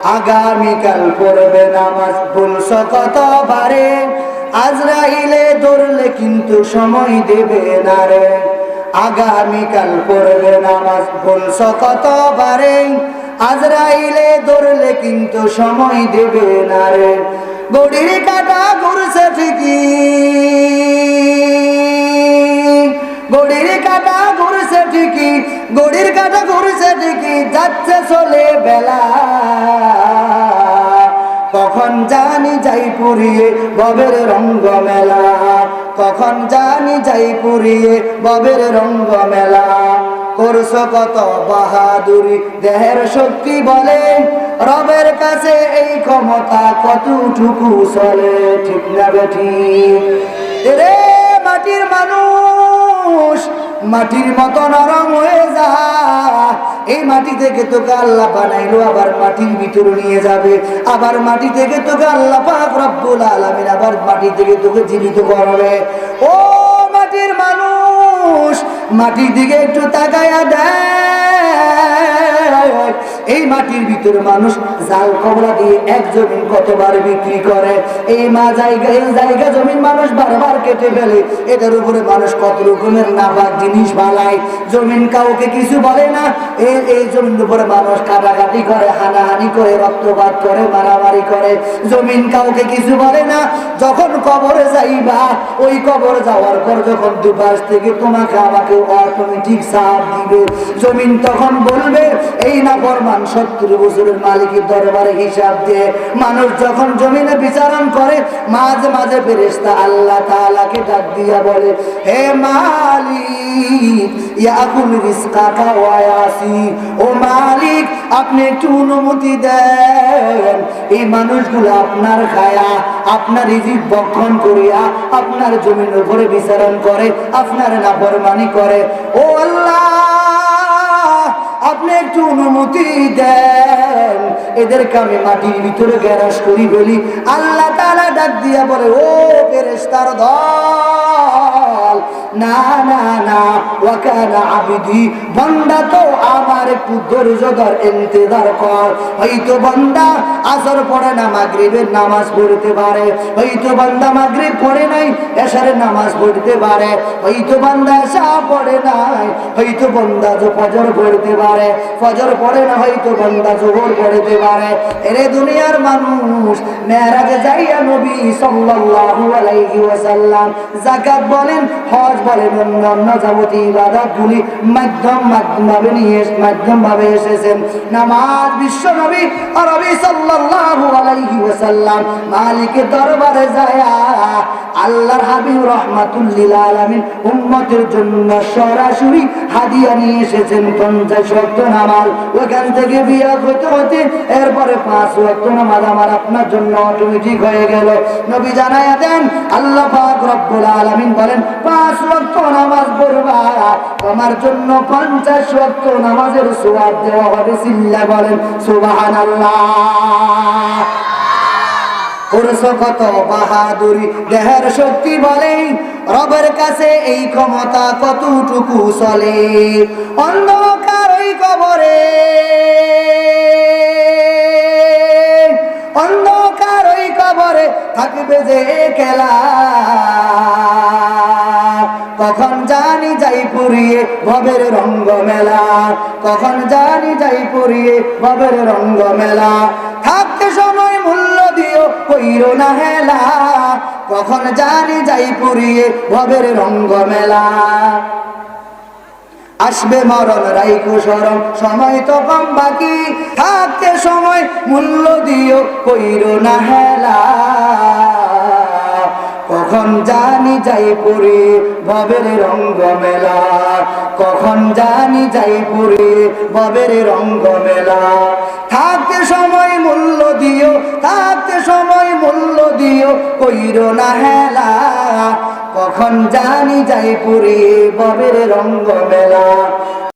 আগামীকাল পড়বে নামাজ বলছো কতবারে, আজরাইলে ধরলে কিন্তু সময় দেবে না রে। আগামীকাল পড়বে নামাজ বলছো কতবারে, আজরাইলে ধরলে কিন্তু সময় দেবে না রে। ঘড়ির কাঁটা ঘুরছে ঠিকই, ঘড়ির কাঁটা ঘুরছে ঠিকই, ঘড়ির কাঁটা ঘুরছে ঠিকই, যাচ্ছে চলে বেলা। কখন জানি যাই পুরিয়ে ববের রঙ্গ মেলা, কখন জানি যাই পুরিয়ে ববের রঙ্গ মেলা। করছো কত বাহাদুরি দেহের শক্তি বলে, রবের কাছে এই ক্ষমতা কতটুকু চলে, ঠিক না বেঠিক? রে মাটির মানুষ মাটির মতো নরম হয়ে যা। এই মাটি থেকে তোকে আল্লাহ বানাইলো, আবার মাটির ভিতরে নিয়ে যাবে। আবার মাটি থেকে তোকে আল্লাহ পাক রব্বুল আলামিন আবার মাটি থেকে তোকে জীবিত করবে। ও মাটির মানুষ, মাটির দিকে একটু তাকায়া দেখ। এই মাটির ভিতরে মানুষ জাল কবলা দিয়ে এক জমিন কতবার বিক্রি করে। এই জায়গা জমিন মানুষ বারবার কেটে ফেলে। এটার উপরে মানুষ কত রকমের নাপাক জিনিস বানায়। জমিন কাউকে কিছু বলে না। এই জমির উপরে মানুষ কাটাকাটি করে, হানাহানি করে, রক্তপাত করে, মারামারি করে। জমিন কাউকে কিছু বলে না। যখন কবরে যাইবা, ওই কবর যাওয়ার পর যখন দুপাশ থেকে তোমাকে আমাকে অটোমেটিক সাপ দিবে, জমিন তখন বলবে এই না ফরমান 70 বছরের মালিকের দরবারে হিসাব দিয়ে। মানুষ যখন জমিনে বিচারণ করে, মাঝে মাঝে ফেরেশতা আল্লাহ তাআলাকে ডাক দিয়া বলে, হে মালিক ইয়াকুল রিজকাকা ওয়া ইয়াসি, ও মালিক আপনি একটু অনুমতি দেন, এই মানুষগুলো আপনার খায়া আপনার রিজিক ভক্ষণ করিয়া আপনার জমির উপরে বিচারণ করে, আপনার নাফরমানি করে। ও আল্লাহ আপনি একটু অনুমতি দেন, এদেরকে আমি মাটির ভিতরে গ্যারাস করি বলি। আল্লাহ তাআলা ডাক দিয়া বলে, ও ফেরেশতার দল, না না না, ওয়াকানা আবিদি, বান্দা তো আমার একটু ধৈর্য ধর, ইন্তজার কর। হয়তো বান্দা আসর পড়ে না, মাগরিবের নামাজ পড়তে পারে। হয়তো বান্দা মাগরিব পড়ে নাই, এশারের নামাজ পড়তে পারে। হয়তো বান্দা এশা পড়ে নাই, হয়তো বান্দা ফজর পড়তে পারে। ফজর পড়ে না, হয়তো বান্দা যোহর পড়তে পারে। এরে দুনিয়ার মানুষ, মেরাজে যাইয়া নবী সাল্লাল্লাহু আলাইহি ওয়াসাল্লাম যাকাত বলেন, হজ বলেন, অন্যান্য যাবতীয় ইবাদতগুলি মাধ্যমভাবে এসেছেন। নামাজ বিশ্ব নবী আরবি সাল্লাল্লাহু আলাইহি ওয়াসাল্লাম মালিকের দরবারে যায় আল্লাহর হাবিব রাহমাতুল লিল আলামিন উম্মতের জন্য সরাসরি হাদিয়া নিয়ে এসেছেন 50 ওয়াক্ত নামাজ। ওখান থেকে বিয়া হতে হতে এরপরে 5 ওয়াক্ত নামাজ আমার আপনার জন্য অটোমেটিক হয়ে গেল। নবী জানায়া দেন, আল্লাহ পাক রব্বুল আলামিন বলেন 5 ওয়াক্ত নামাজ পড়বা, তোমার জন্য 50 ওয়াক্ত নামাজের সওয়াব দেওয়া হবে। সিল্লা বলেন সুবহানাল্লাহ। করছো কত বাহাদুরি দেহের শক্তি বলে, রবের কাছে এই ক্ষমতা কতটুকু চলে। অন্ধকার ওই কবরে, অন্ধকার ওই কবরে থাকবে যে খেলা, কখন জানি যাই পুরিয়ে ভবের রঙ্গ মেলা, কখন জানি যাই পুরিয়ে ভবের রঙ্গ মেলা। থাকতে সময় মূল্য দিও, কইরো না হেলা, কখন জানি যাই পুরিয়ে ভবের রঙ্গ মেলা। আসবে মরণ রাইখো শরণ, সময় তো কম বাকি, থাকতে সময় মূল্য দিও, কইরো না হেলা, কখন জানি যাই পুরে ভবের রঙ্গ মেলা, কখন জানি যাই পুরে ভবের রঙ্গ মেলা। থাকতে সময় মূল্য দিও, থাকতে সময় মূল্য দিও, কইরো না হেলা, কখন জানি যাই পুরে ভবের রঙ্গ মেলা।